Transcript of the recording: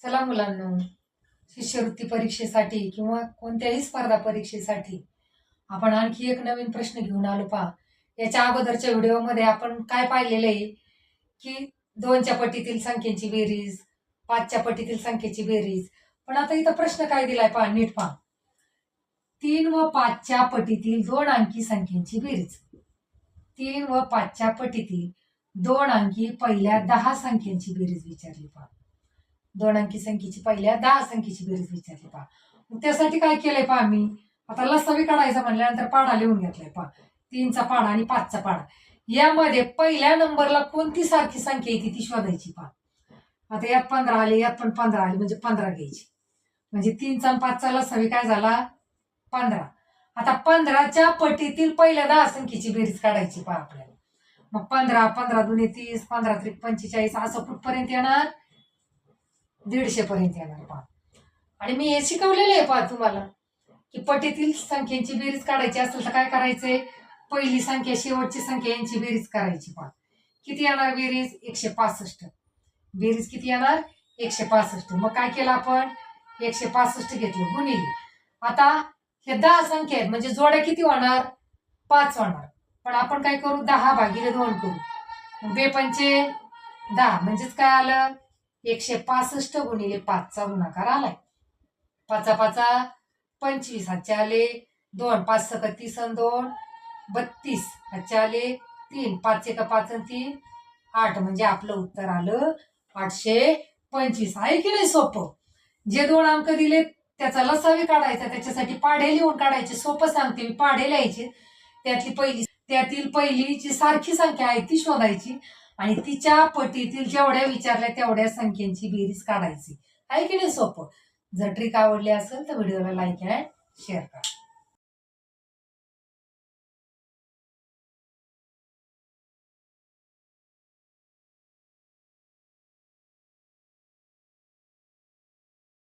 चला मुलांनो, शिष्यवृत्ती परीक्षेसाठी किंवा कोणत्याही स्पर्धा परीक्षेसाठी आपण आणखी एक नवीन प्रश्न घेऊन आलो पहा. याच्या अगोदरच्या व्हिडिओमध्ये आपण काय पाहिलेलं आहे की 2च्या पटीतील संख्येची बेरीज, 5च्या पटीतील संख्येची बेरीज. पण आता इथं प्रश्न काय दिलाय पहा, नीट पहा. 3 व 5च्या पटीतील 2 अंकी संख्येची बेरीज. 3 व 5च्या पटीतील 2 अंकी पहिल्या 10 संख्येची बेरीज विचारली पहा. 2 अंकी संख्येची पहिल्या 10 संख्येची बेरीज विचारली पहा. मग त्यासाठी काय केलंय पहा, मी आता लसावी काढायचा म्हणल्यानंतर पाढा लिहून घेतलाय पहा. 3चा पाढा आणि 5चा पाढा. यामध्ये पहिल्या नंबरला कोणती सारखी संख्या येते ती शोधायची पहा. आता यात 15 आले, यात पण 15 आले, म्हणजे 15 घ्यायची. म्हणजे 3चा आणि 5चा लसावी काय झाला, 15. आता 15च्या पटीतील पहिल्या 10 संख्येची बेरीज काढायची पहा आपल्याला. मग 15, 15 दुने 30, 15 त्रिक 45, असं कुठपर्यंत येणार, 150 पर्यंत येणार पहा. आणि मी हे शिकवलेलं आहे पहा तुम्हाला की पटीतील संख्येची बेरीज काढायची असेल तर काय करायचंय, पहिली संख्या शेवटची संख्या यांची बेरीज करायची पहा. किती येणार बेरीज, 165. बेरीज किती येणार, 165. मग काय केलं आपण, 165 घेतलं गुणिले. आता हे 10 संख्या आहेत म्हणजे जोड्या किती होणार, 5 होणार. पण आपण काय करू, 10 भागिले 2 करू. 2 पंचे 10 म्हणजेच काय आलं, 165 गुणिले 5चा गुणाकार आलाय. 5 5 25, हातचे आले 2, 5 सक 30 आणि 2 32, हातचे आले 3, 5 एक 5 आणि 3 8, म्हणजे आपलं उत्तर आलं 825. आहे की नाही सोपं. जे 2 अंक दिले त्याचा लसावी काढायचा, त्याच्यासाठी पाढे लिहून काढायचे. सोपं सांगते मी, पाढे लिहायचे. त्यातील पहिली जी सारखी संख्या आहे ती शोधायची आणि तिच्या पटीतील जेवढ्या विचारल्या तेवढ्या संख्येची बेरीज काढायची. आहे की नाही सोपं. जर ट्रिक आवडली असेल तर व्हिडिओला लाईक आणि शेअर करा.